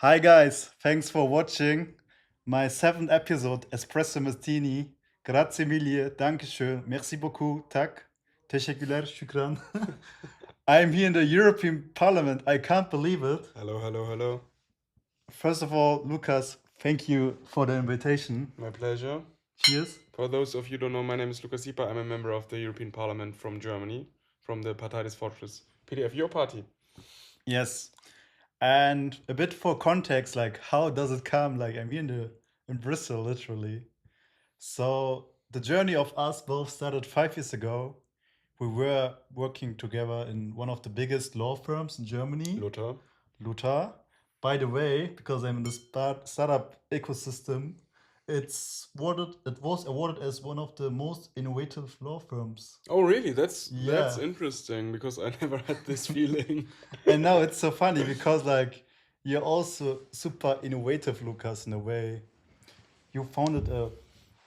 Hi guys, thanks for watching my seventh episode Espresso Mertini. Grazie mille, Dankeschön, merci beaucoup, tak, teşekkürler, şükran. I'm here in the European Parliament. I can't believe it. Hello, hello, hello. First of all, Lukas, thank you for the invitation. My pleasure. Cheers. For those of you who don't know, my name is Lukas Sieper. I'm a member of the European Parliament from Germany, from the Partei des Fortschritts. PDF, your party. Yes. And a bit for context, like how does it come? Like I'm here in Bristol, literally. So the journey of us both started 5 years ago. We were working together in one of the biggest law firms in Germany, Lothar. Luther. By the way, because I'm in the startup ecosystem, it was awarded as one of the most innovative law firms. Oh, really? That's Yeah. interesting because I never had this feeling. And now it's so funny because like you're also super innovative, Lucas, in a way. You founded a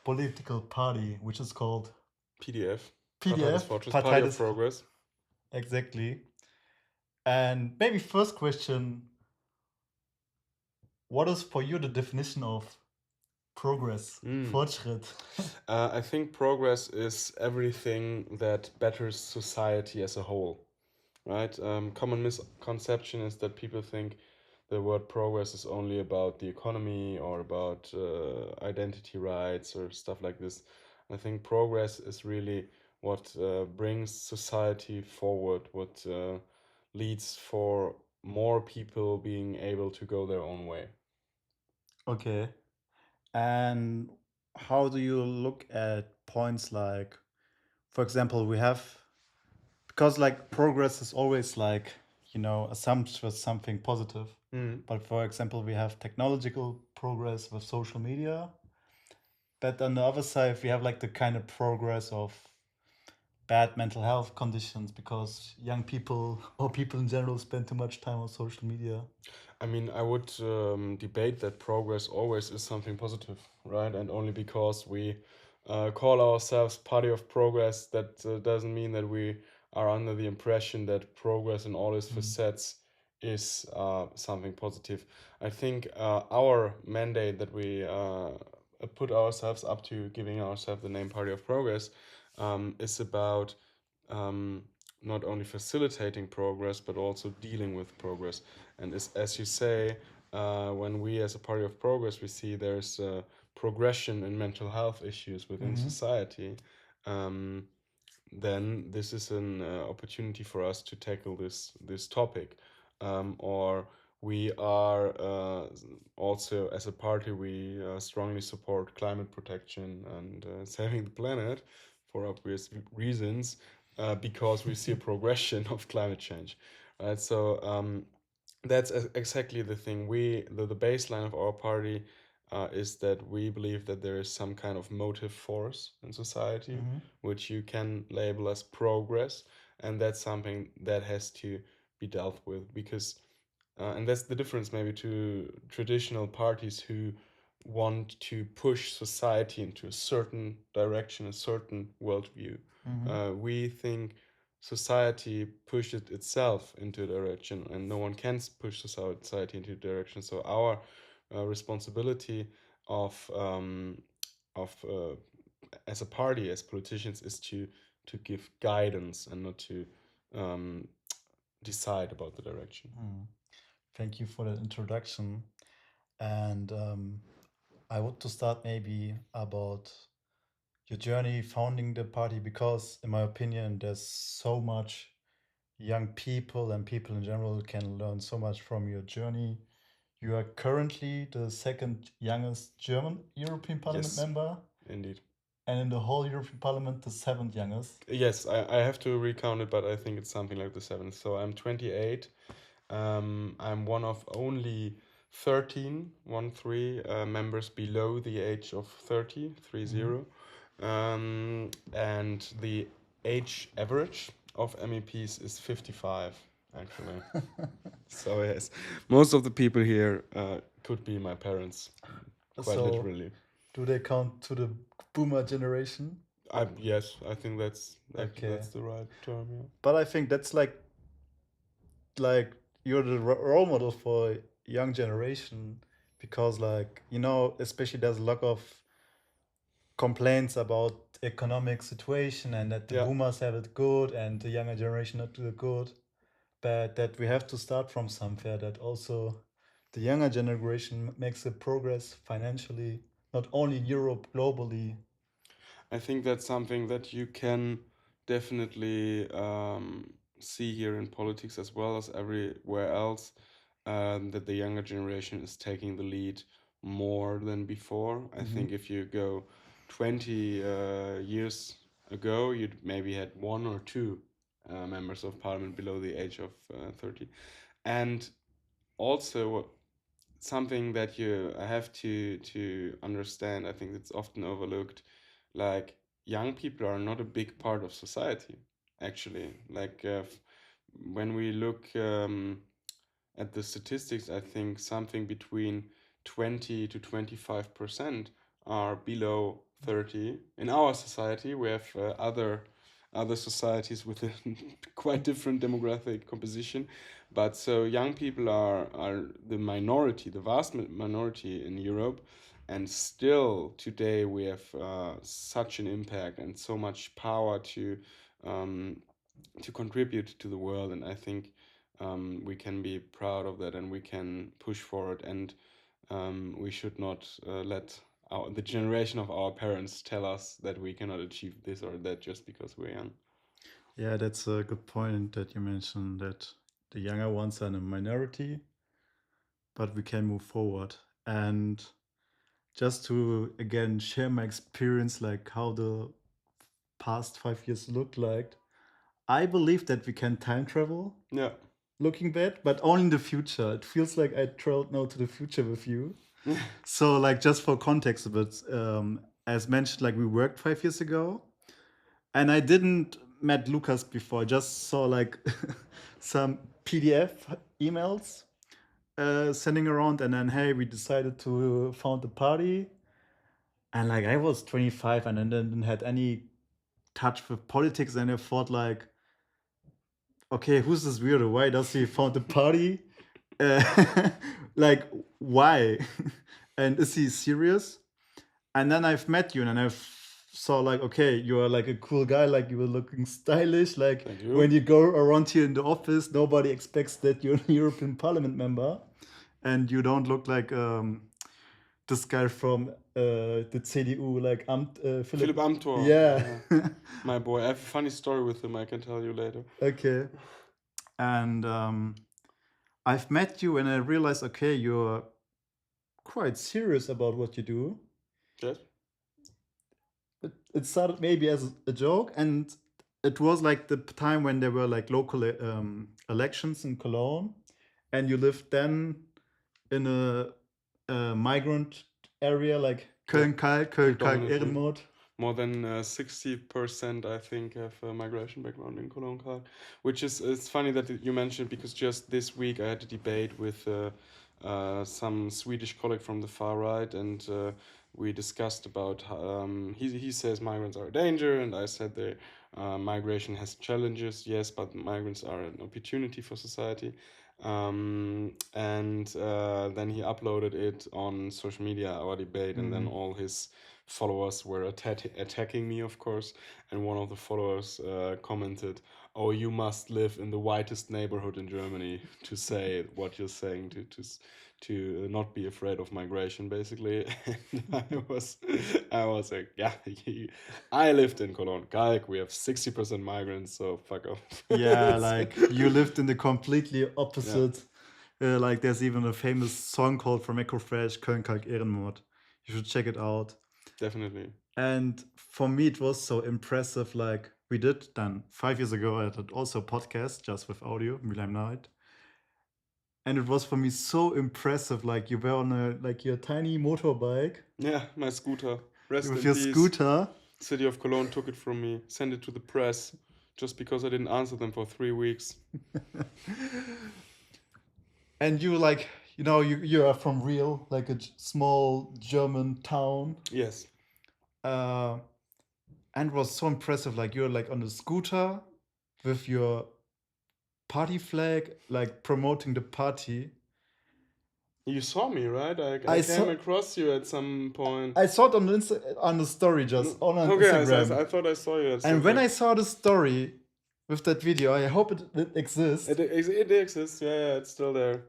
political party which is called PDF. Partei des PDF, Fortschritts, Partei Party des of Progress. Exactly. And maybe first question, what is for you the definition of progress, Fortschritt? I think progress is everything that betters society as a whole, right? Common misconception is that people think the word progress is only about the economy or about identity rights or stuff like this. I think progress is really what brings society forward, what leads for more people being able to go their own way. Okay. And how do you look at points like, for example, we have, because like progress is always like, assumed for something positive. But for example, we have technological progress with social media. But on the other side, we have like the kind of progress of bad mental health conditions because young people or people in general spend too much time on social media. I mean, I would debate that progress always is something positive, right? And only because we call ourselves Party of Progress, that doesn't mean that we are under the impression that progress in all its facets is something positive. I think our mandate that we put ourselves up to, giving ourselves the name Party of Progress, is about not only facilitating progress but also dealing with progress. And as you say, when we as a Party of Progress we see there's progression in mental health issues within society, then this is an opportunity for us to tackle this topic. Or we are also, as a party, we strongly support climate protection and saving the planet for obvious reasons, because we see a progression of climate change, right? So that's exactly the thing. The baseline of our party is that we believe that there is some kind of motive force in society, which you can label as progress, and that's something that has to be dealt with because, and that's the difference maybe to traditional parties who want to push society into a certain direction, a certain worldview. We think society pushes itself into a direction and no one can push society into a direction. So our responsibility of as a party, as politicians, is to give guidance and not to decide about the direction. Thank you for that introduction. And I want to start maybe about your journey founding the party because, in my opinion, there's so much young people and people in general can learn so much from your journey. You are currently the second youngest German European Parliament Yes. member, Indeed. and in the whole European Parliament, the seventh youngest. Yes, I have to recount it, but I think it's something like the seventh. So I'm 28. I'm one of only 13, 3 members below the age of 30, 30. And the age average of MEPs is 55, actually. So yes, most of the people here could be my parents, quite So, literally. do they count to the boomer generation? Yes, I think that's Okay. that's the right term. Yeah. But I think that's like you're the role model for young generation, because like especially there's a lot of complaints about economic situation and that the Yeah. boomers have it good and the younger generation not do it good, but that we have to start from somewhere, that also the younger generation makes a progress financially, not only in Europe, globally. I think that's something that you can definitely see here in politics as well as everywhere else, that the younger generation is taking the lead more than before. I Hmm. think if you go 20 years ago, you'd maybe had one or two members of parliament below the age of 30. And also, something that you have to understand, I think it's often overlooked, like young people are not a big part of society, actually. Like when we look at the statistics, I think something between 20 to 25% are below 30. In our society, we have other societies with a quite different demographic composition, but so young people are the minority, the vast minority in Europe, and still today we have such an impact and so much power um, to contribute to the world. And I think we can be proud of that and we can push forward. And we should not let the generation of our parents tell us that we cannot achieve this or that just because we're young. Yeah, that's a good point that you mentioned, that the younger ones are in a minority, but we can move forward. And just to again share my experience, like how the past 5 years looked like, I believe that we can time travel Yeah. looking back, but only in the future. It feels like I traveled now to the future with you. So, like, just for context a bit, as mentioned, like, we worked 5 years ago, and I didn't met Lukas before. I just saw like some PDF emails sending around, and then hey, we decided to found a party, and like I was 25 and then didn't had any touch with politics, and I thought like, okay, who's this weirdo? Why does he found a party? Like, why? And is he serious? And then I've met you, and I saw like, okay, you are like a cool guy. Like you were looking stylish. Like Thank when you. you go around here in the office, nobody expects that you're a European Parliament member, and you don't look like this guy from the CDU, like Philip Philip. Amthor, Yeah. my boy. I have a funny story with him. I can tell you later. Okay. And I've met you, and I realized, okay, you're quite serious about what you do. Yes. It started maybe as a joke, and it was like the time when there were like local elections in Cologne, and you lived then in a migrant area like Yeah. Köln-Kalk, Köln-Kalk, Predominantly. Ehrenmord. More than 60%, I think, have a migration background in Cologne, Karl. Which is, it's funny that you mentioned, because just this week I had a debate with some Swedish colleague from the far right, and we discussed about he says migrants are a danger, and I said the migration has challenges, yes, but migrants are an opportunity for society. And then he uploaded it on social media, our debate, and then all his followers were attacking me, of course. And one of the followers commented, "Oh, you must live in the whitest neighborhood in Germany to say what you're saying to not be afraid of migration, basically." And I was like, yeah, I lived in Cologne, Kalk. We have 60% migrants, so fuck off. Yeah, like you lived in the completely Yeah, opposite. Like there's even a famous song called from Ecofresh, Köln-Kalk, Ehrenmord. You should check it out. definitely. And for me, it was so impressive. Like we did then 5 years ago, I did also a podcast just with audio, Mülheim Night. And it was for me so impressive. Like you were on your tiny motorbike Yeah, my scooter. Rest with in your peace. scooter, City of Cologne took it from me, sent it to the press, just because I didn't answer them for 3 weeks. and you like you are from Real, like a small German town. Yes. Uh, and it was so impressive. Like you're like on a scooter with your party flag, like promoting the party. You saw me, right? I I came saw across you at some point. I saw it on on the story just No, on okay, Instagram. I thought I saw you at some And when point. I saw the story with that video, I hope it exists. It exists, yeah, it's still there.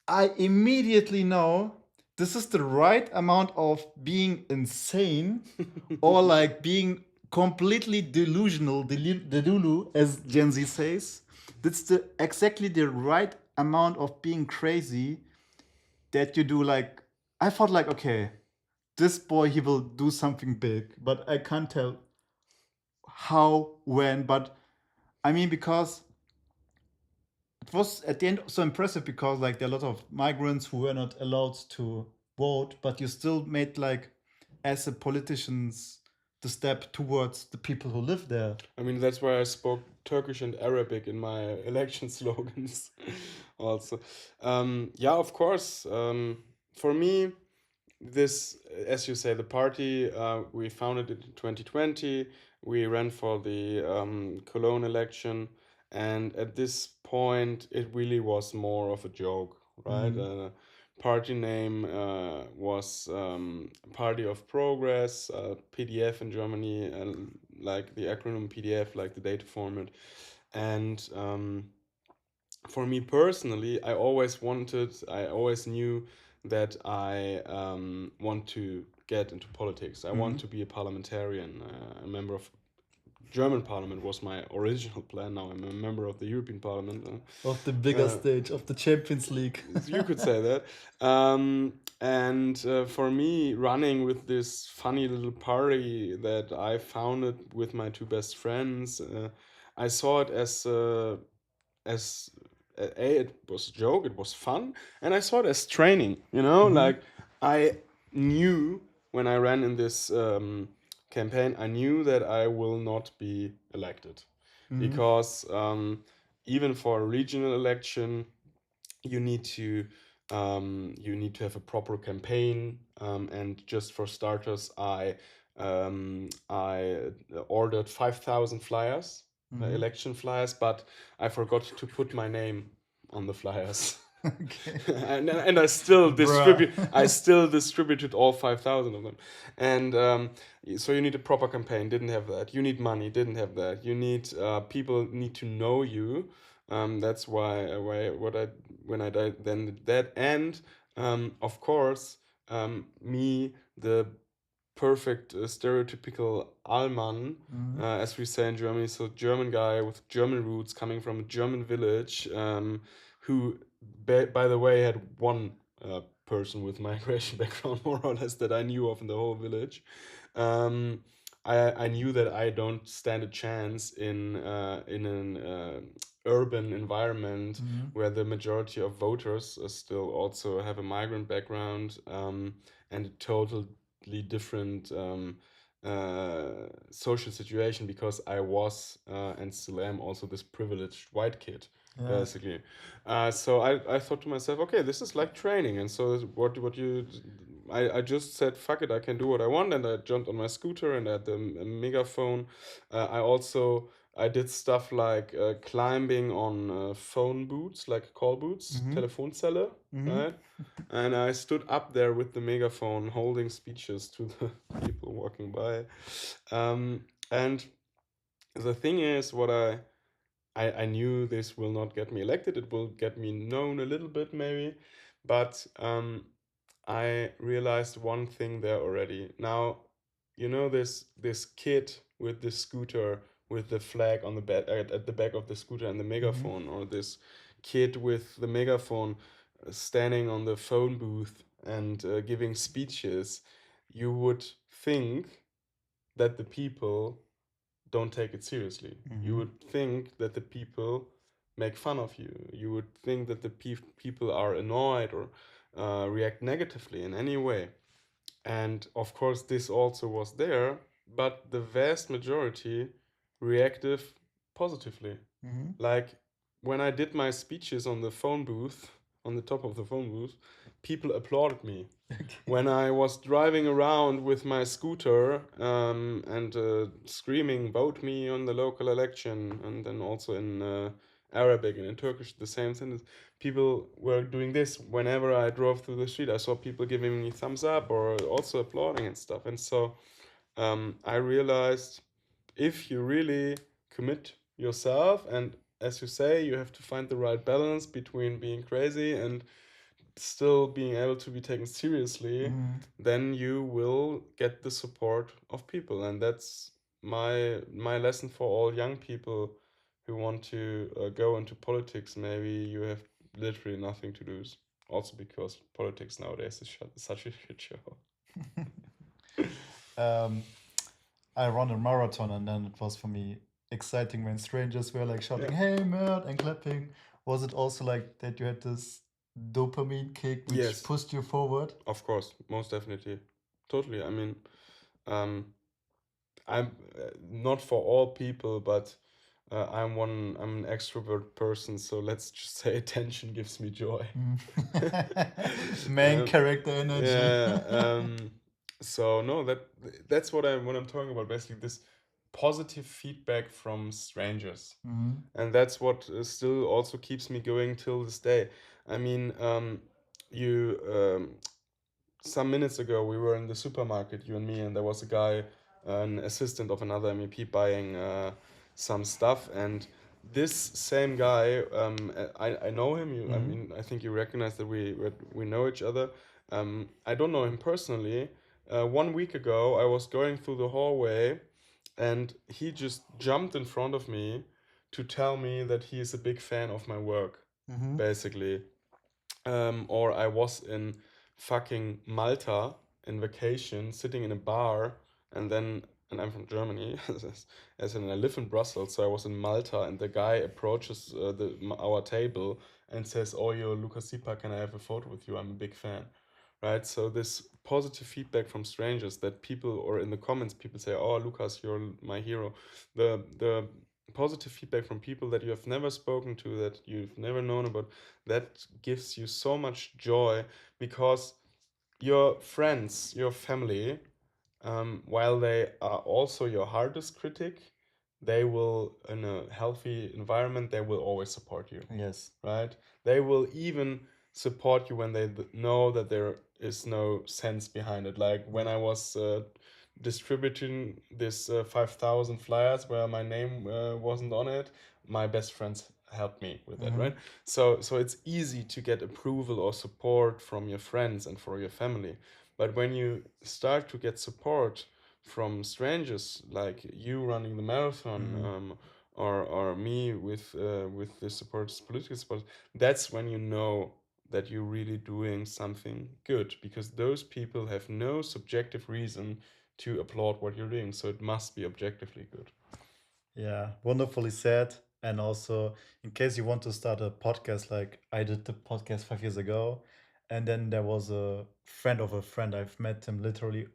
I immediately know this is the right amount of being insane or like being completely delusional, delulu, as Gen Z says. That's exactly the right amount of being crazy that you do. Like, I thought like, okay, this boy, he will do something big, but I can't tell how, when, but I mean, because it was at the end so impressive because like there are a lot of migrants who were not allowed to vote, but you still made like as a politicians the step towards the people who live there. I mean, that's why I spoke Turkish and Arabic in my election slogans also. Yeah, of course. For me, this, as you say, the party, we founded it in 2020. We ran for the Cologne election. And at this point, it really was more of a joke, right? Party name was Party of Progress, PDF in Germany, like the acronym PDF, like the data format. And for me personally, I always knew that I want to get into politics. I want to be a parliamentarian. A member of German Parliament was my original plan. Now I'm a member of the European Parliament. Of the bigger stage, of the Champions League. You could say that. And for me, running with this funny little party that I founded with my two best friends, I saw it as it was a joke, it was fun, and I saw it as training. Like I knew when I ran in this campaign, I knew that I will not be elected because even for a regional election, you need to have a proper campaign, and just for starters, I ordered 5,000 flyers, election flyers, but I forgot to put my name on the flyers. Okay. and I still distributed all 5,000 of them. And so you need a proper campaign, didn't have that. You need money, didn't have that. You need people need to know you. That's why when I did that. And of course, me, the perfect stereotypical Allmann, as we say in Germany, so German guy with German roots, coming from a German village, who, by the way, had one person with migration background, more or less, that I knew of in the whole village. I knew that I don't stand a chance in an urban environment where the majority of voters still also have a migrant background, and a totally different social situation, because I was and still am also this privileged white kid, basically. So I thought to myself, okay, this is like training. And so I just said, fuck it, I can do what I want, and I jumped on my scooter and I had the megaphone. I did stuff like climbing on phone booths, like call booths, Telefonzelle, right? And I stood up there with the megaphone holding speeches to the people walking by. And the thing is, I knew this will not get me elected. It will get me known a little bit, maybe. But I realized one thing there already. Now, this kid with the scooter with the flag on the back, at the back of the scooter, and the megaphone, or this kid with the megaphone standing on the phone booth and giving speeches. You would think that the people don't take it seriously. You would think that the people make fun of you. You would think that the people are annoyed or react negatively in any way. And of course, this also was there, but the vast majority reacted positively. Like when I did my speeches on the phone booth, on the top of the phone booth, people applauded me. When I was driving around with my scooter and screaming, "Vote me on the local election," and then also in Arabic and in Turkish the same sentence. People were doing this whenever I drove through the street. I saw people giving me thumbs up or also applauding and stuff. And so I realized if you really commit yourself, and as you say, you have to find the right balance between being crazy and still being able to be taken seriously, then you will get the support of people. And that's my lesson for all young people who want to go into politics. Maybe you have literally nothing to lose. Also because politics nowadays is such a shit show. I run a marathon, and then it was for me exciting when strangers were like shouting, Yeah. "Hey, Mert!" and clapping. Was it also like that you had this dopamine kick which Yes. pushed you forward? Of course, most definitely, totally. I mean, I'm not for all people, but I'm an extrovert person, so let's just say attention gives me joy. Main character energy. Yeah. So no, that's what I'm talking about. Basically, this positive feedback from strangers, and that's what still also keeps me going till this day. I mean, you some minutes ago we were in the supermarket, you and me, and there was a guy, an assistant of another MEP, buying some stuff, and this same guy, I know him. I mean, I think you recognize that we know each other. I don't know him personally. 1 week ago, I was going through the hallway, and he just jumped in front of me to tell me that he is a big fan of my work, basically. Or I was in fucking Malta in vacation, sitting in a bar, and I'm from Germany, as in I live in Brussels, so I was in Malta, and the guy approaches our table and says, "Oh, you're Lukas Sieper, can I have a photo with you? I'm a big fan." Right? So this positive feedback from strangers that people, or in the comments, people say, "Oh, Lukas, you're my hero." The positive feedback from people that you have never spoken to, that you've never known about, that gives you so much joy, because your friends, your family, while they are also your hardest critic, they will, in a healthy environment, they will always support you. Yes. Right? They will even support you when they know that there is no sense behind it. Like when I was distributing this 5,000 flyers where my name wasn't on it, my best friends helped me with that, right? So it's easy to get approval or support from your friends and for your family. But when you start to get support from strangers, like you running the marathon, or me with the support, political support, that's when you know that you're really doing something good, because those people have no subjective reason to applaud what you're doing, so it must be objectively good. Yeah, wonderfully said. And also, in case you want to start a podcast, like I did the podcast 5 years ago, and then there was a friend of a friend. I've met him literally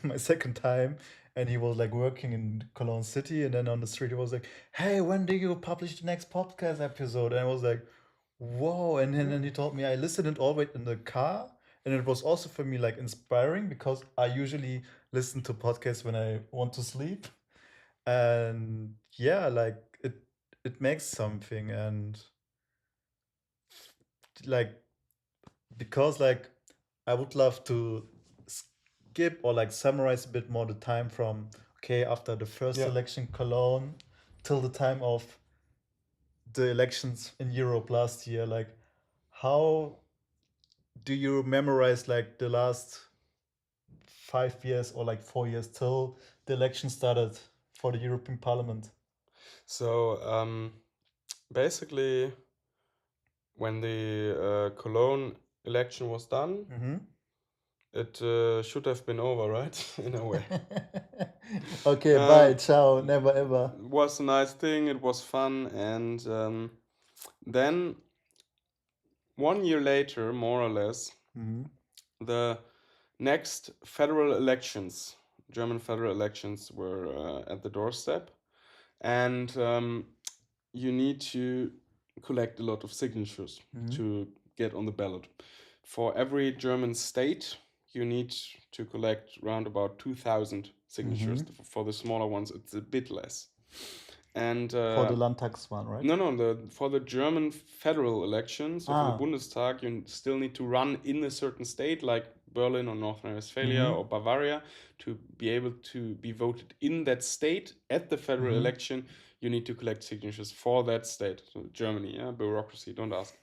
my second time, and he was like working in Cologne city, and then on the street he was like, "Hey, when do you publish the next podcast episode?" And I was like, "Whoa!" And then he told me I listened it all the way in the car, and it was also for me like inspiring because I usually listen to podcasts when I want to sleep, and yeah, like it makes something. And like, because like I would love to skip or like summarize a bit more the time from, okay, after the first Yeah. election Cologne till the time of the elections in Europe last year. Like, how do you memorize like the last 5 years or like 4 years till the election started for the European Parliament? So basically, when the Cologne election was done, it should have been over, right? In a way. Okay, bye, ciao, never ever. It was a nice thing, it was fun, and then 1 year later, more or less, the next federal elections, German federal elections, were at the doorstep, and you need to collect a lot of signatures to get on the ballot. For every German state, you need to collect around about 2,000 signatures. For the smaller ones, it's a bit less. And For the Landtags one, right? no, for the German federal elections, so for the Ah. Bundestag, you still need to run in a certain state, like Berlin or North Rhine-Westphalia Mhm. or Bavaria, to be able to be voted in that state at the federal Mhm. election. You need to collect signatures for that state. So Germany, yeah, bureaucracy, don't ask.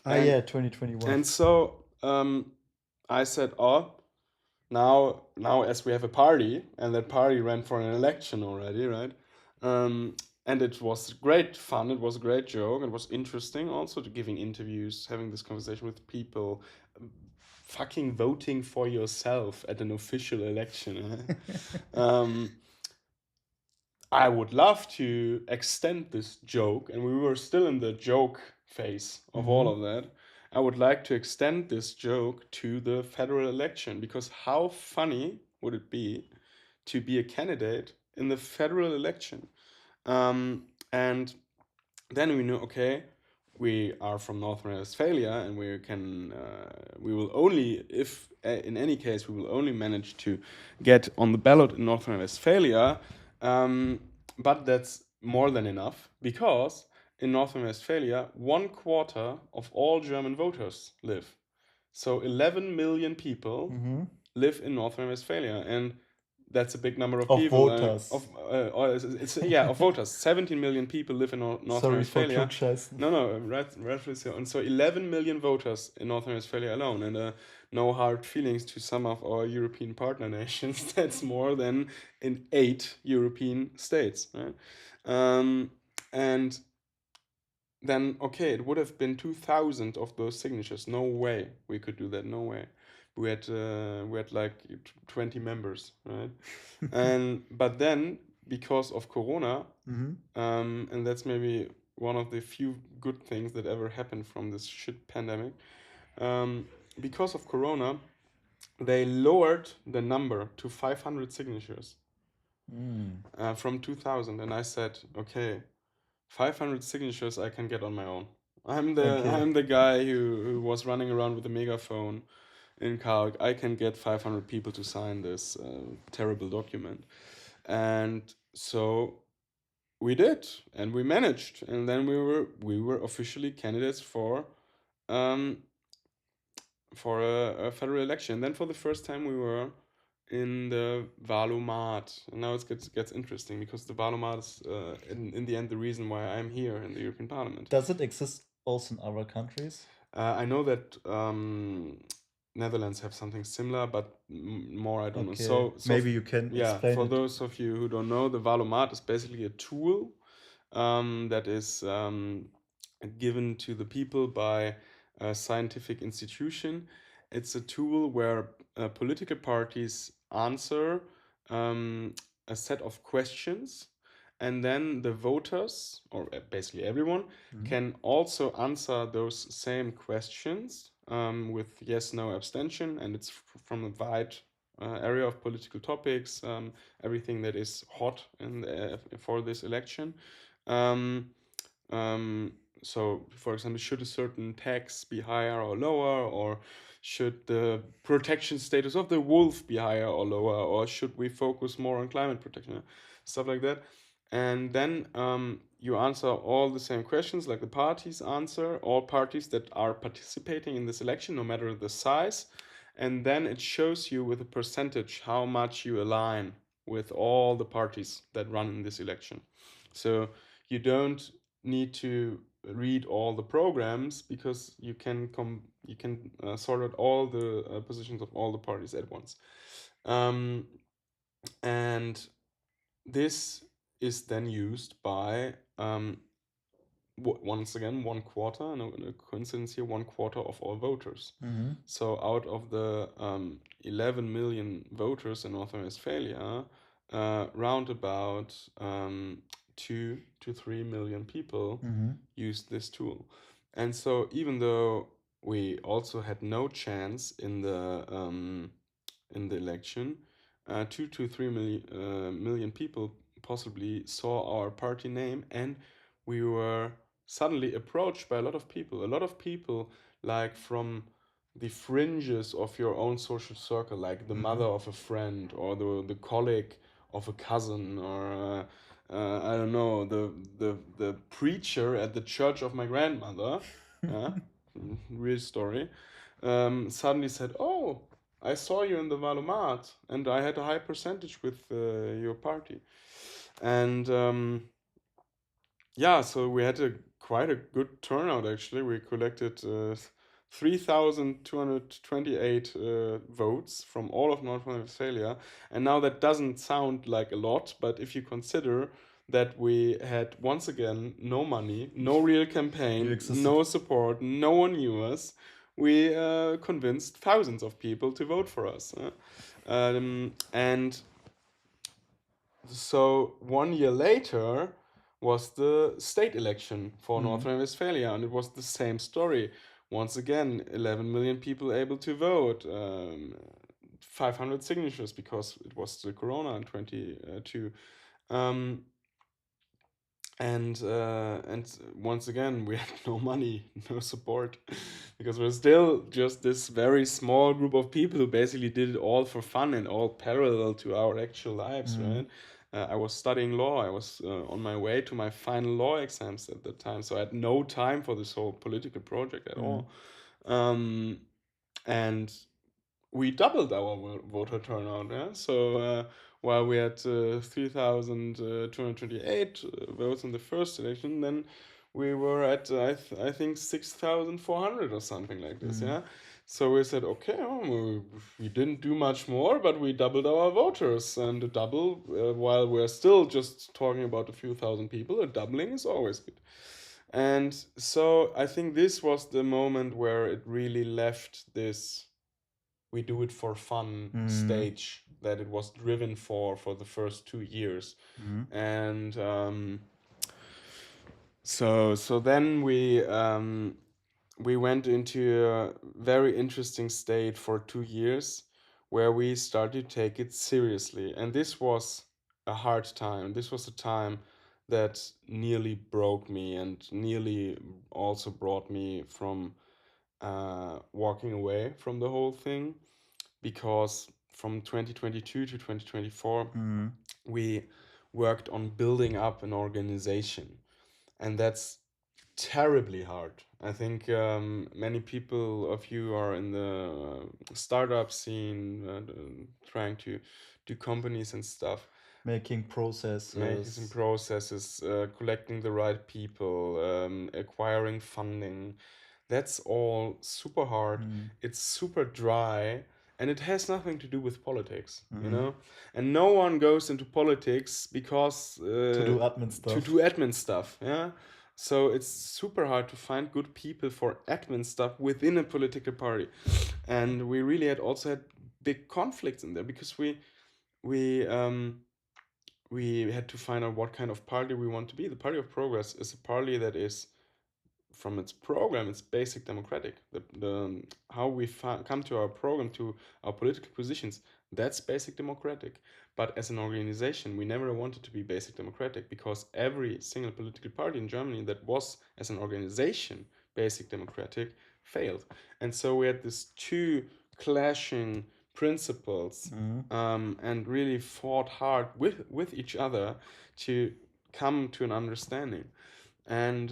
Yeah, 2021. And so I said, oh, now as we have a party, and that party ran for an election already, right? And it was great fun. It was a great joke. It was interesting also to giving interviews, having this conversation with people, fucking voting for yourself at an official election. I would love to extend this joke, and we were still in the joke phase of all of that. I would like to extend this joke to the federal election, because how funny would it be to be a candidate in the federal election? And then we knew, okay, we are from North Rhine-Westphalia, and we will only, if in any case, we will only manage to get on the ballot in North Rhine-Westphalia. But that's more than enough, because in North Rhine-Westphalia, 1/4 of all German voters live. So 11 million people live in North Rhine-Westphalia, and that's a big number of Of people. voters. Of voters. 17 million people live in North Sorry for Rhine-Westphalia. klugscheißen. No, rightfully so. And so 11 million voters in North Rhine-Westphalia alone, and no hard feelings to some of our European partner nations. That's more than in 8 European states, right? And then okay, it would have been 2,000 of those signatures. No way we could do that. No way. We had like 20 members, right? But then, because of Corona, and that's maybe one of the few good things that ever happened from this shit pandemic. Because of Corona, they lowered the number to 500 signatures from 2,000, and I said, okay, 500 signatures I can get on my own. I'm the guy who was running around with a megaphone in Kalk. I can get 500 people to sign this terrible document. And so we did, and we managed, and then we were officially candidates um for a federal election. And then for the first time we were in the Valomat. And now it gets interesting, because the Valomat is in the end the reason why I'm here in the European Parliament. Does it exist also in other countries? I know that Netherlands have something similar, but more I don't know. So maybe you can explain for it. those of you who don't know, the Valomat is basically a tool that is given to the people by a scientific institution. It's a tool where political parties answer a set of questions, and then the voters, or basically everyone, can also answer those same questions with yes, no, abstention, and it's from a wide area of political topics, everything that is hot for this election. Um, so, for example, should a certain tax be higher or lower, or should the protection status of the wolf be higher or lower, or should we focus more on climate protection, stuff like that. And then you answer all the same questions like the parties answer, all parties that are participating in this election, no matter the size. And then it shows you with a percentage how much you align with all the parties that run in this election. So you don't need to read all the programs, because you can sort out all the positions of all the parties at once. And this is then used by once again 1/4, no, a coincidence here, 1/4 of all voters. So out of the 11 million voters in North Rhine-Westphalia, round about 2 to 3 million people use this tool. And so even though we also had no chance in the election, 2 to 3 million people possibly saw our party name, and we were suddenly approached by a lot of people. A lot of people, like from the fringes of your own social circle, like the mother of a friend, or the colleague of a cousin, or I don't know, the preacher at the church of my grandmother, yeah, real story, suddenly said, "Oh, I saw you in the Valomat, and I had a high percentage with your party," and yeah, so we had quite a good turnout actually. We collected 3,228 votes from all of North Rhine-Westphalia. And now that doesn't sound like a lot, but if you consider that we had once again no money, no real You campaign, existed. no support, no one knew us, we convinced thousands of people to vote for us. And so 1 year later was the state election for North Rhine-Westphalia, and it was the same story. Once again, 11 million people able to vote, 500 signatures because it was the Corona in 22. Um, and once again we had no money, no support, because we're still just this very small group of people who basically did it all for fun and all parallel to our actual lives, right? I was studying law. I was on my way to my final law exams at that time, so I had no time for this whole political project at all. And we doubled our voter turnout. Yeah? So while we had 3,228 votes in the first election, then we were at I think 6,400 or something like this. Yeah. So we said, okay, we didn't do much more, but we doubled our voters, and a double, while we're still just talking about a few thousand people, a doubling is always good. And so I think this was the moment where it really left this we do it for fun stage that it was driven for the first 2 years. And so then we went into a very interesting state for 2 years where we started to take it seriously, and this was a hard time. This was a time that nearly broke me and nearly also brought me from walking away from the whole thing, because from 2022 to 2024 we worked on building up an organization, and that's terribly hard. I think many people of you are in the startup scene, trying to do companies and stuff, Making making some processes. processes, collecting the right people, acquiring funding. That's all super hard. It's super dry, and it has nothing to do with politics, you know? And no one goes into politics because To do admin to stuff. do admin stuff, yeah? So it's super hard to find good people for admin stuff within a political party. And we really had also had big conflicts in there because we we had to find out what kind of party we want to be. The Party of Progress is a party that is, from its program, it's basic democratic. The how we come to our program, to our political positions, that's basic democratic. But as an organization, we never wanted to be basic democratic, because every single political party in Germany that was, as an organization, basic democratic failed. And so we had these two clashing principles, and really fought hard with each other to come to an understanding. And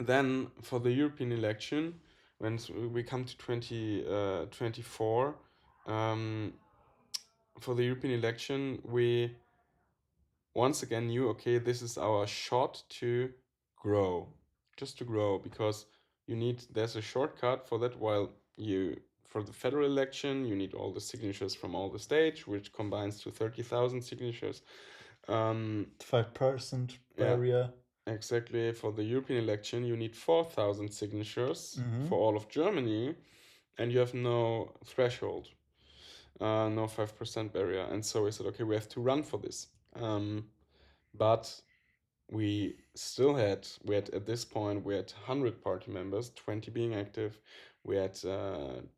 then for the European election, when we come to 2024, for the European election, we once again knew, okay, this is our shot to grow, just to grow, because there's a shortcut for that. While for the federal election, you need all the signatures from all the states, which combines to 30,000 signatures. 5% Yeah, barrier. exactly. For the European election, you need 4,000 signatures for all of Germany, and you have no threshold, no 5% barrier. And so we said, okay, we have to run for this. But we had at this point, we had 100 party members, 20 being active. We had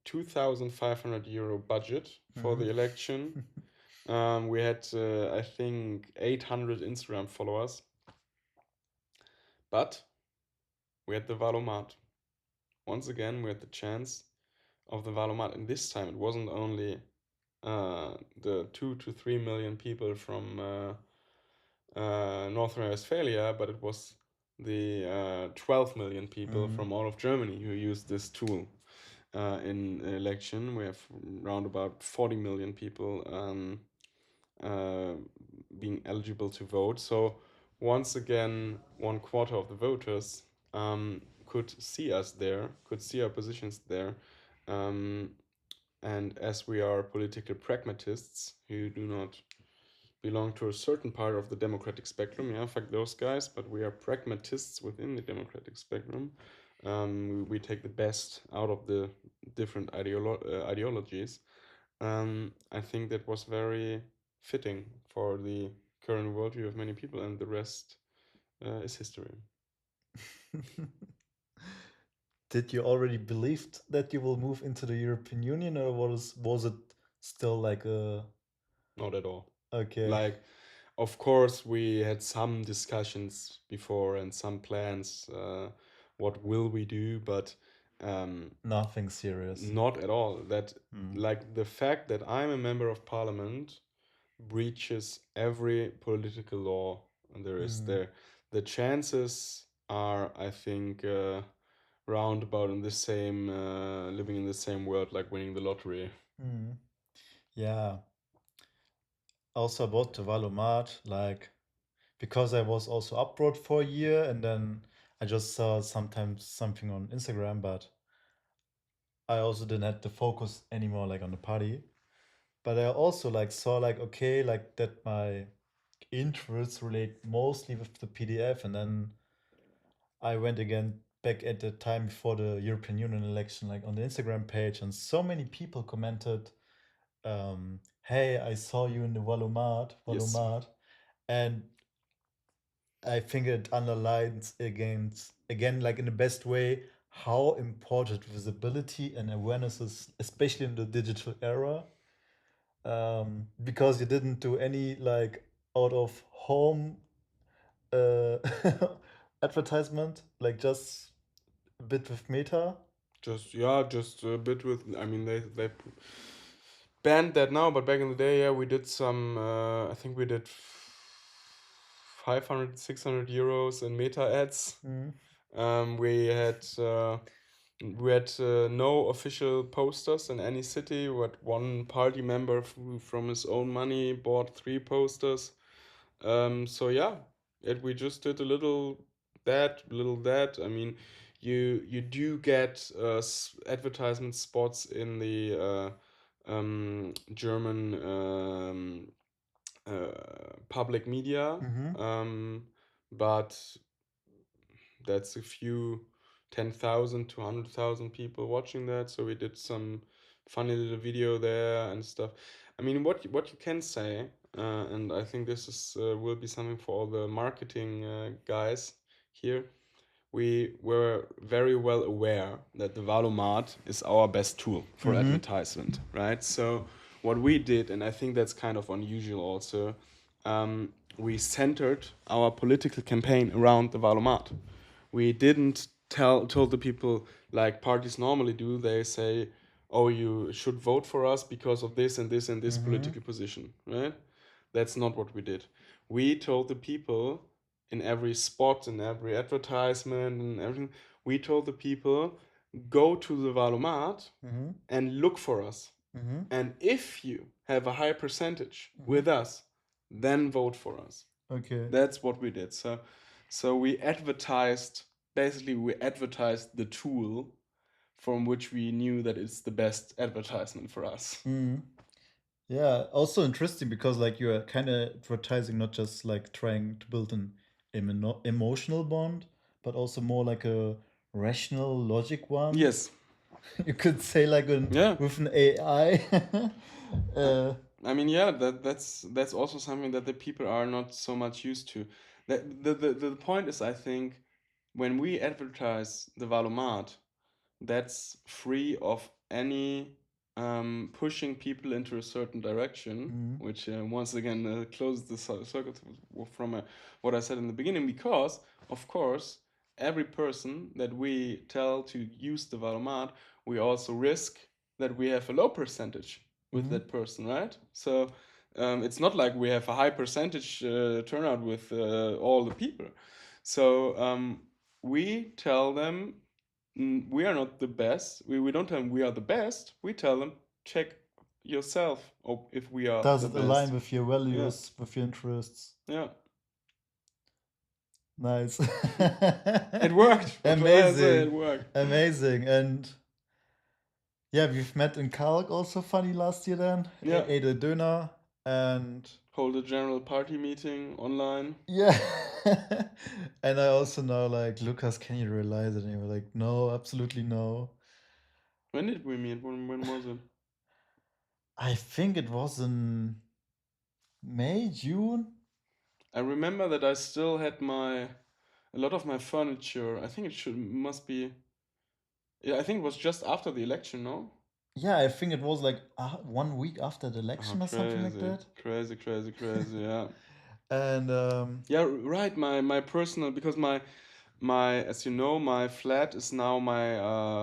2,500 euro budget for the election. We had, I think, 800 Instagram followers. But we had the Valomat. Once again, we had the chance of the Valomat, and this time it wasn't only the 2 to 3 million people from North Rhine-Westphalia, but it was the 12 million people from all of Germany who used this tool in election. We have around about 40 million people uh, being eligible to vote. So once again, 1/4 of the voters could see us there, could see our positions there. And as we are political pragmatists who do not belong to a certain part of the democratic spectrum, yeah, fuck those guys, but we are pragmatists within the democratic spectrum. We take the best out of the different ideologies. I think that was very fitting for the current worldview of many people, and the rest is history. Did you already believed that you will move into the European Union, or was it still like a Not at all. okay? Like, of course, we had some discussions before and some plans. What will we do? But Nothing serious. not at all. That like the fact that I'm a member of parliament breaches every political law there is there. The chances are, I think, roundabout in the same, living in the same world like winning the lottery. Yeah. Also about the Valomat, like because I was also abroad for a year, and then I just saw sometimes something on Instagram, but I also didn't have the focus anymore like on the party. But I also like saw like okay, like that my interests relate mostly with the PDF, and then I went again back at the time before the European Union election, like on the Instagram page, and so many people commented, "Hey, I saw you in the Valomat, Yes. Valomat," and I think it underlines again, like in the best way, how important visibility and awareness is, especially in the digital era. Because you didn't do any like out of home uh, advertisement, like just a bit with Meta. Just a bit with. I mean, they banned that now, but back in the day, yeah, we did some. I think we did 500, 600 euros in meta ads. We had no official posters in any city. We had one party member from his own money bought 3 posters. So yeah, we just did a little that, little that. I mean, you do get advertisement spots in the German public media, but that's a few 10,000 to 100,000 people watching that. So we did some funny little video there and stuff. I mean, what you can say, and I think this is will be something for all the marketing guys here. We were very well aware that the Valomat is our best tool for advertisement, right? So what we did, and I think that's kind of unusual also, we centered our political campaign around the Valomat. We didn't told the people like parties normally do. They say, "Oh, you should vote for us because of this and this and this political position," right? That's not what we did. We told the people in every spot, in every advertisement, and everything. We told the people, "Go to the Valomat and look for us. And if you have a high percentage with us, then vote for us." Okay. That's what we did. So we advertised. Basically, we advertised the tool from which we knew that it's the best advertisement for us. Yeah, also interesting because like you are kind of advertising not just like trying to build an emotional bond, but also more like a rational logic one. Yes. You could say like Yeah. with an AI. I mean, yeah, that's also something that the people are not so much used to. The point is, I think, when we advertise the Valomat, that's free of any pushing people into a certain direction, which once again closes the circle from what I said in the beginning, because, of course, every person that we tell to use the Valomat, we also risk that we have a low percentage with that person, right? So It's not like we have a high percentage turnout with all the people. So we tell them we are not the best. We don't tell them we are the best. We tell them check yourself if we are Does the it align best. with your Yeah, values, with your interests? yeah. Nice. It worked. What do I say? It Amazing. worked. Amazing. And yeah, we've met in Kalk also funny last year then. Yeah. Ate a dinner and Hold a general party meeting online. yeah. And I also know like Lukas, can you realize it? And you were like, no, absolutely no. When did we meet? When was it? I think it was in May, June. I remember that I still had a lot of my furniture. I think must be. Yeah, I think it was just after the election, no? Yeah, I think it was like 1 week after the Oh, election or something like crazy, that. crazy, crazy, crazy. Yeah, And yeah, right. My personal because my as you know my flat is now my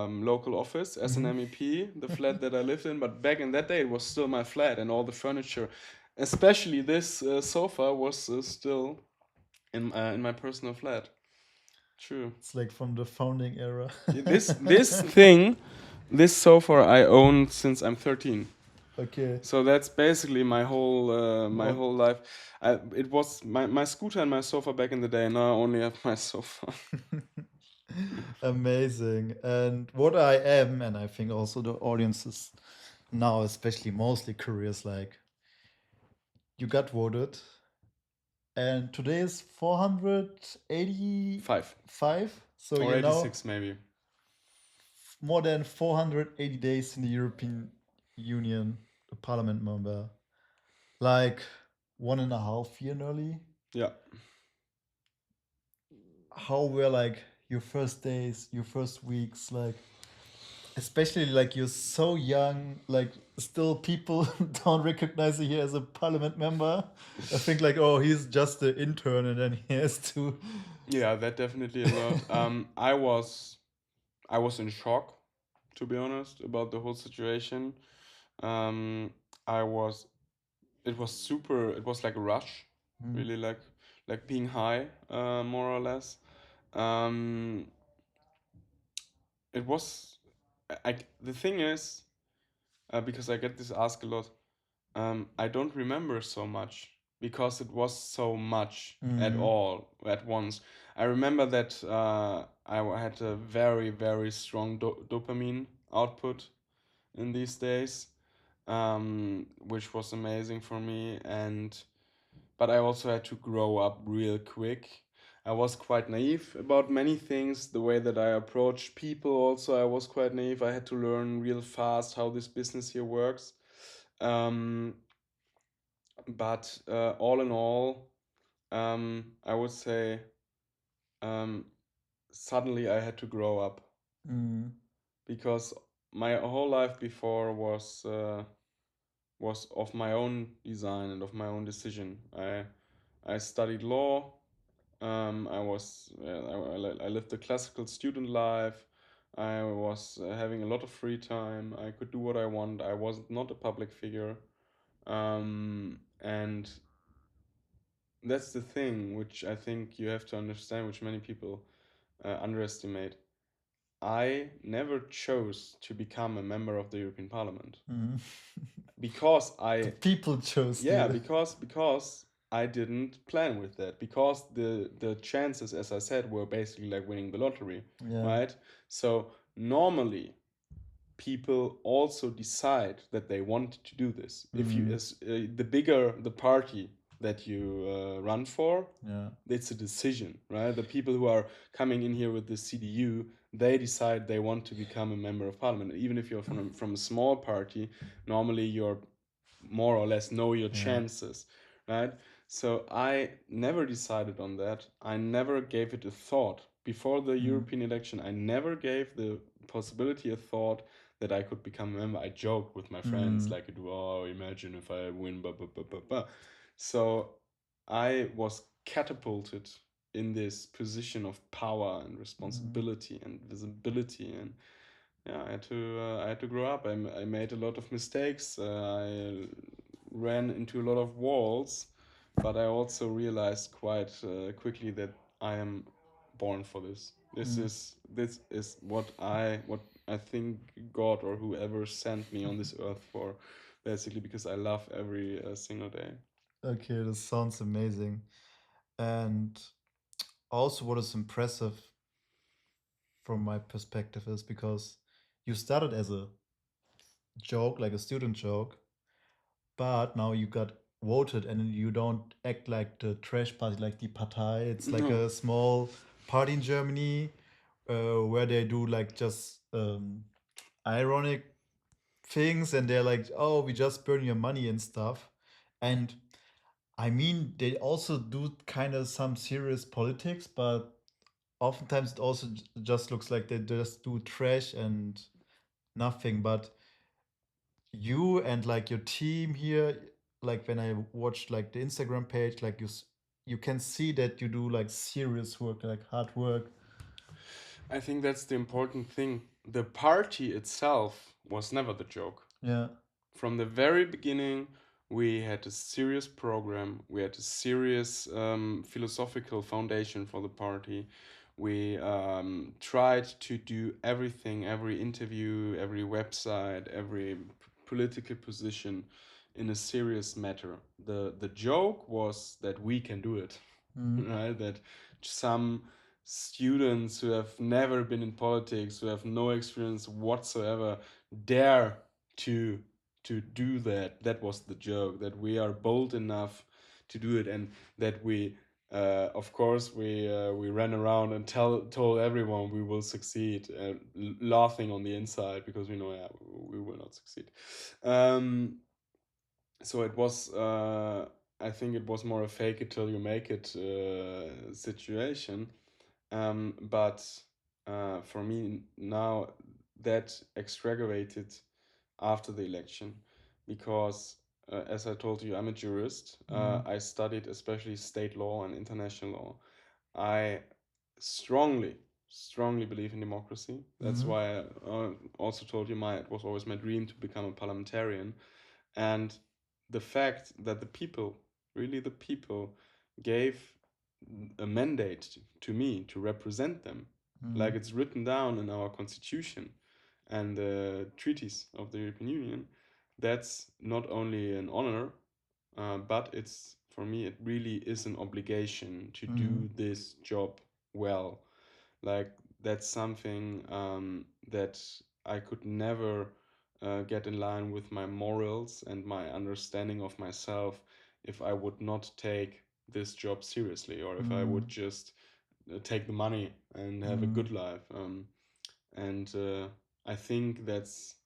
local office as an MEP. The flat that I lived in, but back in that day it was still my flat and all the furniture, especially this sofa was still in my personal flat. True. it's like from the founding era. This thing, this sofa I owned since I'm 13. Okay. So that's basically my Well, whole life. It was my scooter and my sofa back in the day. Now I only have my sofa. amazing. And what I am, and I think also the audiences now, especially mostly curious, like you got voted, and today is 485. Five So or you know 86 maybe. more than 480 days in the European Union, a parliament member, like 1.5 year nearly. Yeah. How were like your first days, your first weeks, like especially like you're so young, like still people don't recognize you here as a parliament member. I think like, oh, he's just an intern and then he has to. Yeah, that definitely a lot. I was in shock, to be honest, about the whole situation. Um, I was it was super. It was like a rush, Mm, really like being high, more or less. Um, it was. The thing is, because I get this asked a lot. I don't remember so much because it was so much at mm, all at once. I remember that had a very, very strong dopamine output in these days, which was amazing for me. But I also had to grow up real quick. I was quite naive about many things. The way that I approached people, also, I was quite naive. I had to learn real fast how this business here works. Um, but all in all, I would say um, suddenly I had to grow up mm, because my whole life before was of my own design and of my own decision. I studied law. I was I lived a classical student life. I was having a lot of free time. I could do what I want. I was not a public figure, and that's the thing which I think you have to understand, which many people underestimate. I never chose to become a member of the European Parliament mm. because The I, people chose yeah, you. because I didn't plan with that. Because the chances, as I said, were basically like winning the lottery, Yeah. right? So normally people also decide that they want to do this. If you Mm, as the bigger the party that you run for, yeah. it's a decision, right? The people who are coming in here with the CDU, they decide they want to become a member of parliament. Even if you're from a small party, normally you're more or less know your Yeah. chances, right? So I never decided on that. I never gave it a thought. Before the Mm, European election, I never gave the possibility a thought that I could become a member. I joked with my friends, mm, like, oh, imagine if I win, blah, blah, blah, blah, blah. So I was catapulted in this position of power and mm, responsibility and visibility, and yeah, I had to grow up. I made a lot of mistakes. I ran into a lot of walls, but I also realized quite quickly that I am born for this. Mm. This is what I think God or whoever sent me on this earth for, basically because I love every single day. Okay, this sounds amazing. And also, what is impressive from my perspective is because you started as a joke, like a student joke, but now you got voted and you don't act like the trash party, like the Partei. It's like No, a small party in Germany where they do like just ironic things and they're like, oh, we just burn your money and stuff. And I mean, they also do kind of some serious politics, but oftentimes it also just looks like they just do trash and nothing. But you and like your team here, like when I watched like the Instagram page, like you can see that you do like serious work, like hard work. I think that's the important thing. The party itself was never the joke. Yeah. From the very beginning, we had a serious program, we had a serious philosophical foundation for the party. We tried to do everything, every interview, every website, every political position in a serious matter. The joke was that we can do it, Mm. right? That some students who have never been in politics, who have no experience whatsoever, dare to do that. That was the joke, that we are bold enough to do it, and that we of course we ran around and told everyone we will succeed, laughing on the inside because we know, yeah, we will not succeed. So it was I think it was more a fake it till you make it situation. But for me now, that extravated after the election, because as I told you, I'm a jurist. Mm. I studied especially state law and international law. I strongly, strongly believe in democracy. That's Mm. why I also told you it was always my dream to become a parliamentarian. And the fact that the people, really the people, gave a mandate to me to represent them, like Mm. it's written down in our constitution and the treaties of the European Union, that's not only an honor, but it's, for me, it really is an obligation to Mm. do this job well. Like, that's something that I could never get in line with my morals and my understanding of myself if I would not take this job seriously, or if I would Mm. just take the money and have a Mm. good life. And I think that's,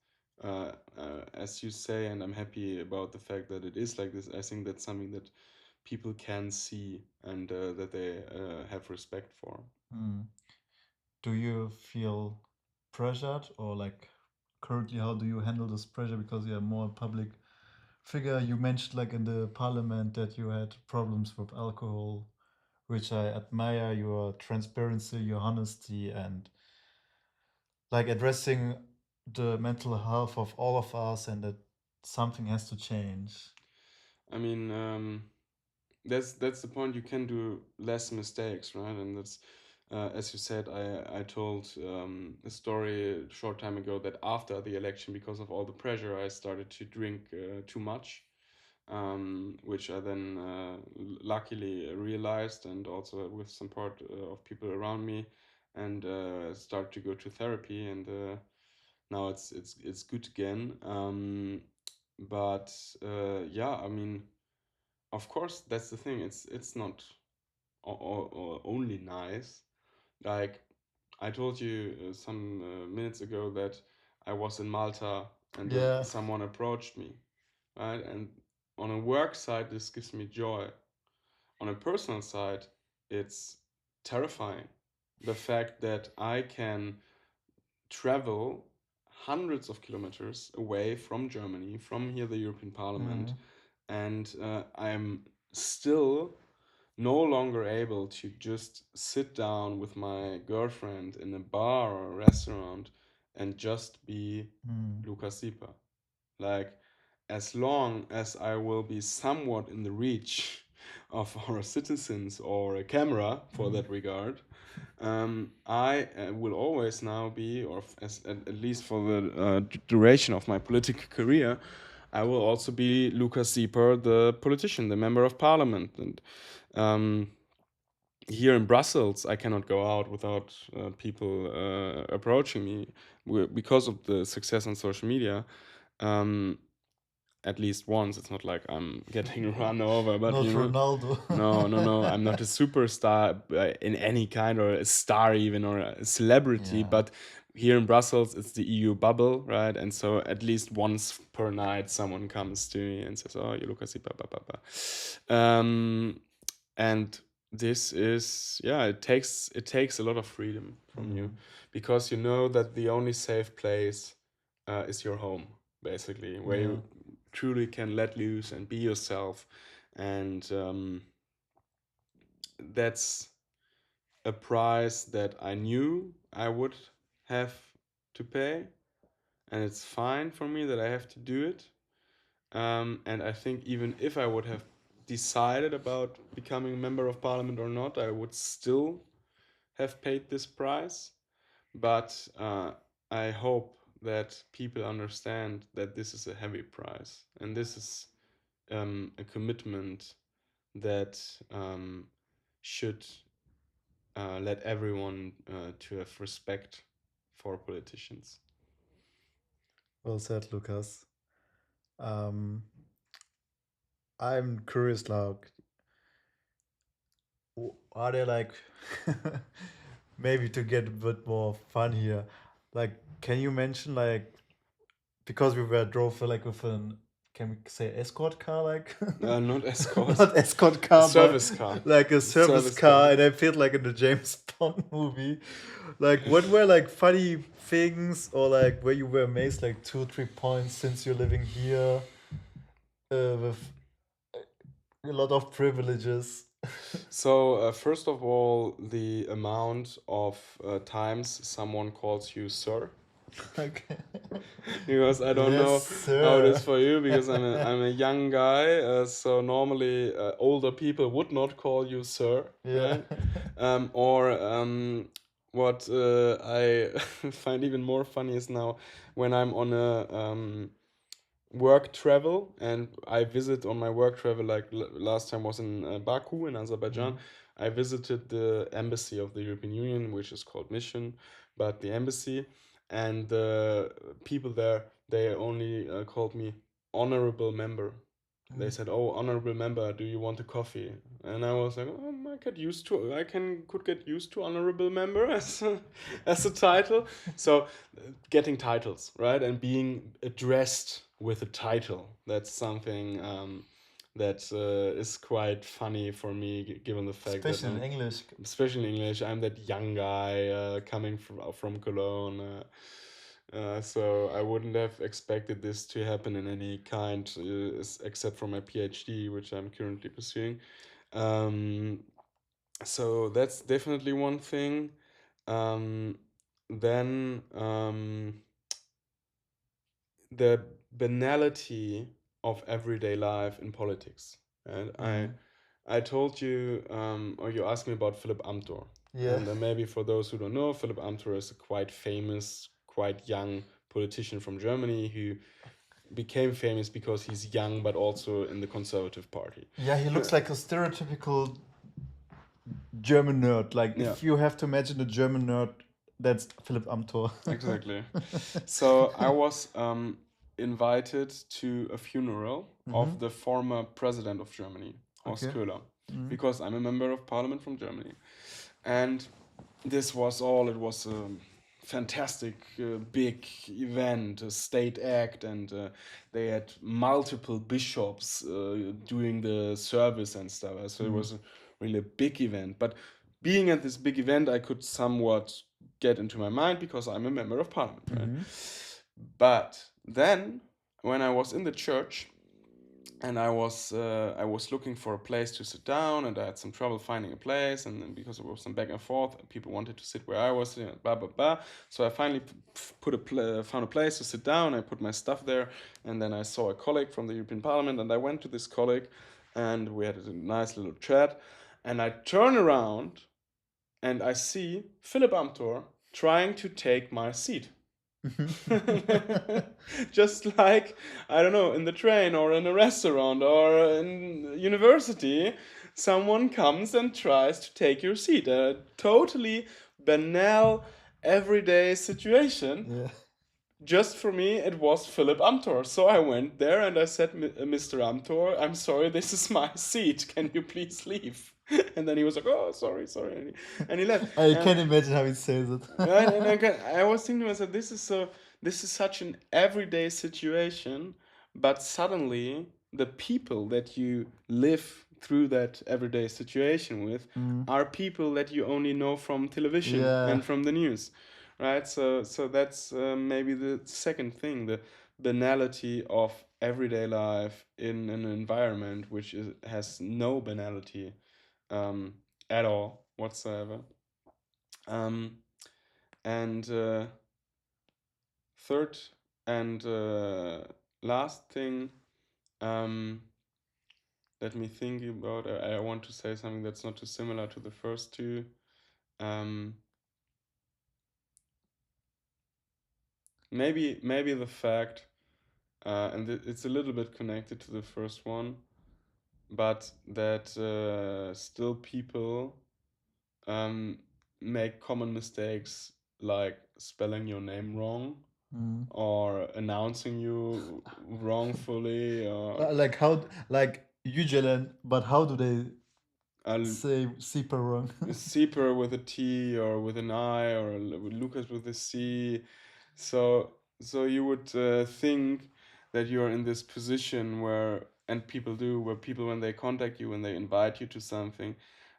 as you say, and I'm happy about the fact that it is like this. I think that's something that people can see and that they have respect for. Mm. Do you feel pressured or like currently how do you handle this pressure because you're more public figure? You mentioned like in the parliament that you had problems with alcohol, which I admire your transparency, your honesty, and like addressing the mental health of all of us, and that something has to change. I mean, that's the point. You can do less mistakes, right? And that's, as you said, I told a story a short time ago that after the election, because of all the pressure, I started to drink too much, which I then luckily realized, and also with support of people around me, and start to go to therapy, and now it's good again. But yeah, I mean, of course, that's the thing. It's not or only nice. Like, I told you some minutes ago that I was in Malta and Yeah. someone approached me, right? And on a work side, this gives me joy. On a personal side, it's terrifying. The fact that I can travel hundreds of kilometers away from Germany, from here, the European Parliament, Mm. and I'm still no longer able to just sit down with my girlfriend in a bar or a restaurant and just be Mm. Lukas Sieper. Like, as long as I will be somewhat in the reach of our citizens or a camera for that regard, I will always now be, or at least for the duration of my political career, I will also be Lukas Sieper, the politician, the member of parliament. And here in Brussels, I cannot go out without people approaching me because of the success on social media. At least once. It's not like I'm getting run over, but Not you know, Ronaldo. no. I'm not a superstar in any kind, or a star even, or a celebrity. Yeah. But here in Brussels, it's the EU bubble, right? And so at least once per night, someone comes to me and says, "Oh, you look at blah blah blah blah." And this is, yeah, it takes a lot of freedom from you, because you know that the only safe place is your home, basically, where you truly can let loose and be yourself. And that's a price that I knew I would have to pay, and it's fine for me that I have to do it. And I think even if I would have decided about becoming a member of parliament or not, I would still have paid this price. But I hope that people understand that this is a heavy price, and this is a commitment that should let everyone to have respect for politicians. Well said, Lucas. I'm curious, like, are there like maybe to get a bit more fun here, like, can you mention, like, because we were drove like with an, can we say escort car, like Not escort. not escort car, Service but car. like a service Service car, car. and I feel like in the James Bond movie. Like, what were like funny things, or like where you were amazed, like 2 or 3 points since you're living here with a lot of privileges? So first of all, the amount of times someone calls you sir, Okay. because I don't know Yes, how it is sir. for you, because I'm a young guy, so normally older people would not call you sir, Yeah. right? Or what I find even more funny is now when I'm on a work travel, and I visit on my work travel, like last time was in Baku in Azerbaijan. I visited the embassy of the European Union, which is called mission, but the embassy, and the people there, they only called me honorable member. They said, "Oh, honorable member, do you want a coffee?" And I was like, I could get used to honorable member as as a title. So, getting titles, right, and being addressed with a title, that's something that is quite funny for me, given the fact that Especially in English. especially in English, I'm that young guy coming from Cologne. So I wouldn't have expected this to happen in any kind, except for my PhD, which I'm currently pursuing. Um, so that's definitely one thing. Then the banality of everyday life in politics. And I told you, or you asked me about Philipp Amthor. Yeah. And maybe for those who don't know, Philipp Amthor is a quite famous, quite young politician from Germany who became famous because he's young, but also in the Conservative Party. Yeah, he looks like a stereotypical German nerd. Like, Yeah. if you have to imagine a German nerd, that's Philipp Amthor. Exactly. So I was invited to a funeral of the former president of Germany, Horst Okay. Köhler, because I'm a member of parliament from Germany. And this was all, it was a fantastic big event, a state act, and they had multiple bishops doing the service and stuff. So it was really a big event. But being at this big event, I could somewhat get into my mind because I'm a member of parliament, right? But then, when I was in the church, and I was looking for a place to sit down, and I had some trouble finding a place, and then because there was some back and forth, people wanted to sit where I was, blah blah blah. So I finally found a place to sit down. I put my stuff there, and then I saw a colleague from the European Parliament, and I went to this colleague, and we had a nice little chat, and I turn around, and I see Philip Amthor trying to take my seat. Just like, I don't know, in the train or in a restaurant or in university, someone comes and tries to take your seat. A totally banal, everyday situation. Yeah. Just for me, it was Philip Amthor. So I went there and I said, Mr. Amthor, I'm sorry, this is my seat. Can you please leave? And then he was like, oh, sorry, sorry. And he left. I can imagine how he says it. Right, and I was thinking to myself, this is such an everyday situation, but suddenly the people that you live through that everyday situation with Mm. are people that you only know from television Yeah. and from the news, right? So that's maybe the second thing, the banality of everyday life in an environment which has no banality um, at all whatsoever. Um, and third and last thing, um, let me think about. I want to say something that's not too similar to the first two. Um, maybe the fact, and it's a little bit connected to the first one, but that still people um, make common mistakes like spelling your name wrong Mm. or announcing you wrongfully or Like how, like Usually, but how do they uh, say super wrong? Sieper with a T or with an I or Lucas with a C. So you would think that you're in this position where, and people do, where people, when they contact you, when they invite you to something,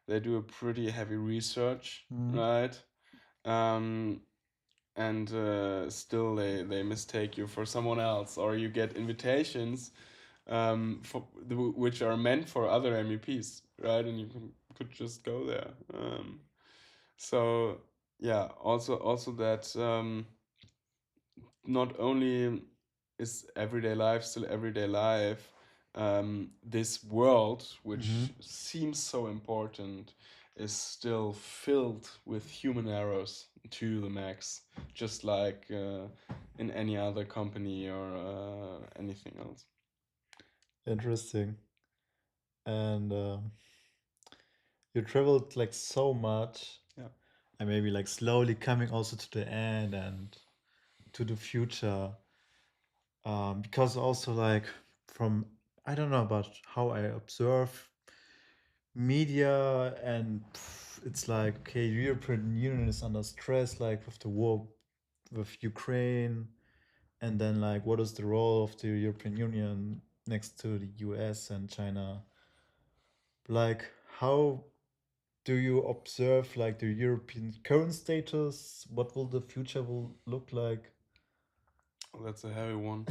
they do a pretty heavy research, Mm. right? Um, and still they mistake you for someone else, or you get invitations which are meant for other MEPs, right? And you could just go there. So yeah, also that not only is everyday life still everyday life, this world, Hmm. which seems so important, is still filled with human errors to the max, just like in any other company or anything else. Interesting. And you traveled like so much, Yeah. and maybe like slowly coming also to the end and to the future. Because also like from, I don't know about how I observe media, and it's like, okay, European Union is under stress, like with the war with Ukraine, and then like what is the role of the European Union next to the US and China? Like how do you observe like the European current status? What will the future will look like? Oh, that's a heavy one.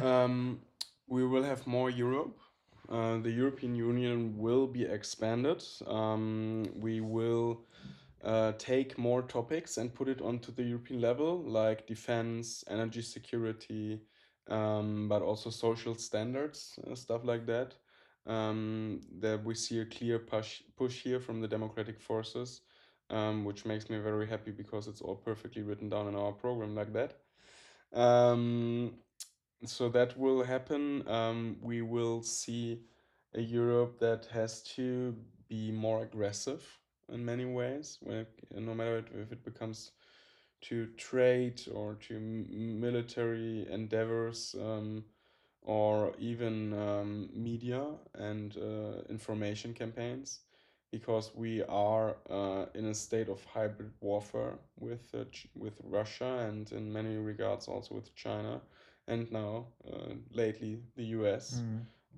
Um, we will have more Europe. The European Union will be expanded. We will take more topics and put it onto the European level, like defense, energy security, but also social standards, stuff like that. That we see a clear push here from the democratic forces, which makes me very happy because it's all perfectly written down in our program like that. Um, so that will happen. We will see a Europe that has to be more aggressive in many ways, no matter if it becomes to trade or to military endeavors, or even media and information campaigns, because we are in a state of hybrid warfare with Russia, and in many regards also with China, and now lately the US,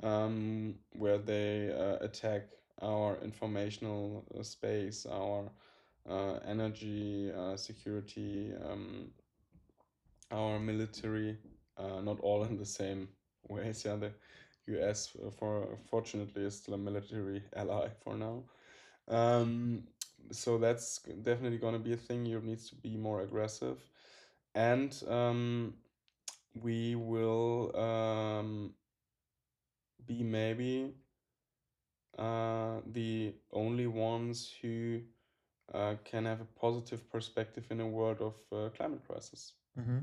Mm. where they attack our informational space, our energy security, our military, not all in the same ways. Yeah, US for fortunately is still a military ally for now. Um, so that's definitely going to be a thing. Europe needs to be more aggressive, and we will be maybe the only ones who can have a positive perspective in a world of climate crisis. Mm-hmm.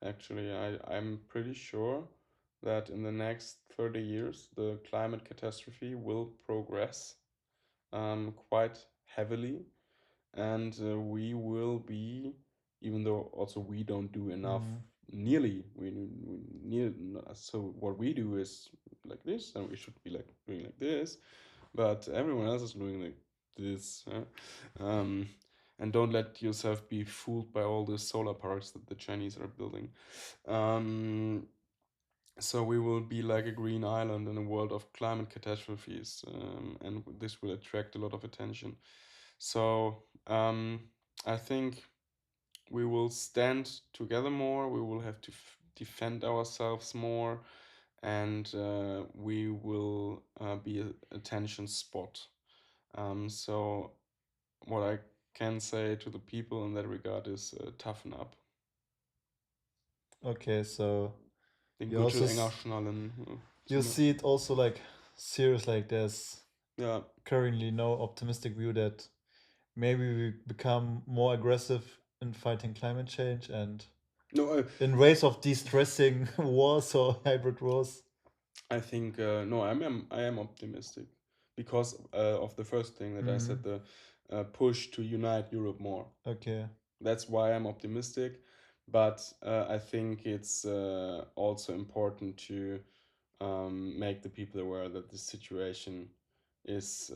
Actually, I'm pretty sure that in the next 30 years, the climate catastrophe will progress quite heavily, and we will be, even though also we don't do enough, Mm-hmm. nearly, we near, so what we do is like this, and we should be like doing like this, but everyone else is doing like this. And don't let yourself be fooled by all the solar parks that the Chinese are building. Um, so we will be like a green island in a world of climate catastrophes, and this will attract a lot of attention. So I think we will stand together more. We will have to defend ourselves more, and we will be a attention spot. So what I can say to the people in that regard is toughen up. Okay, so Den you Gürtel also enger schnallen. you see it also like serious, like there's Yeah. currently no optimistic view that maybe we become more aggressive in fighting climate change and No, in ways of de-stressing wars or hybrid wars. I think no. I am optimistic because of the first thing that I Mm-hmm. said, the push to unite Europe more. Okay. That's why I'm optimistic, but I think it's also important to make the people aware that the situation is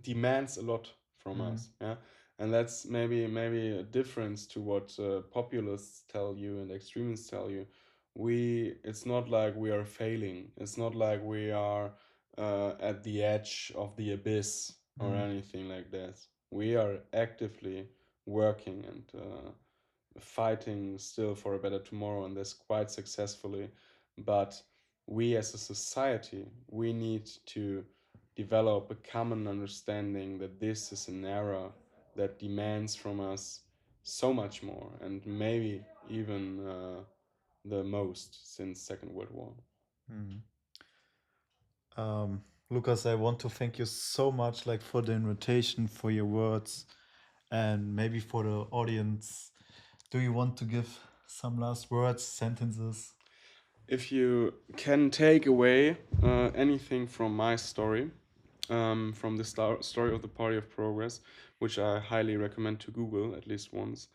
demands a lot from Mm-hmm. us. Yeah, and that's maybe a difference to what populists tell you and extremists tell you. It's not like we are failing. It's not like we are at the edge of the abyss or Mm-hmm. anything like that. We are actively working and fighting still for a better tomorrow, and this quite successfully. But we as a society, we need to develop a common understanding that this is an era that demands from us so much more, and maybe even the most since Second World War. Mm-hmm. Lucas, I want to thank you so much, like for the invitation, for your words, and maybe for the audience. Do you want to give some last words, sentences? If you can take away anything from my story, from the story of the Party of Progress, which I highly recommend to Google at least once,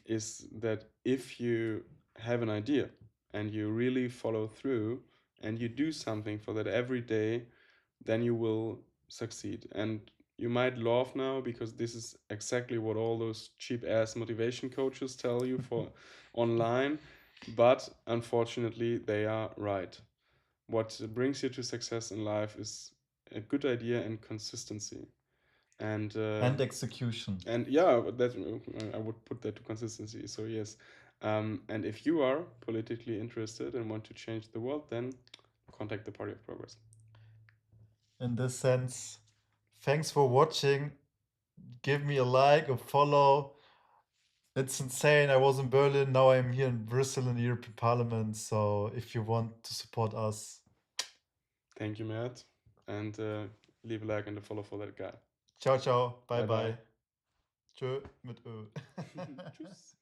is that if you have an idea and you really follow through and you do something for that every day, then you will succeed. And you might laugh now because this is exactly what all those cheap ass motivation coaches tell you for online, but unfortunately, they are right. What brings you to success in life is a good idea and consistency. And And execution. and yeah, that I would put that to consistency. So yes, and if you are politically interested and want to change the world, then contact the Party of Progress. In this sense, thanks for watching. Give me a like, a follow. It's insane. I was in Berlin, now I'm here in Bristol in the European Parliament. So if you want to support us, Thank you, Matt, and leave a like and a follow for that guy. ciao, ciao, bye Bye bye. bye. Tschö mit Ö. Tschüss.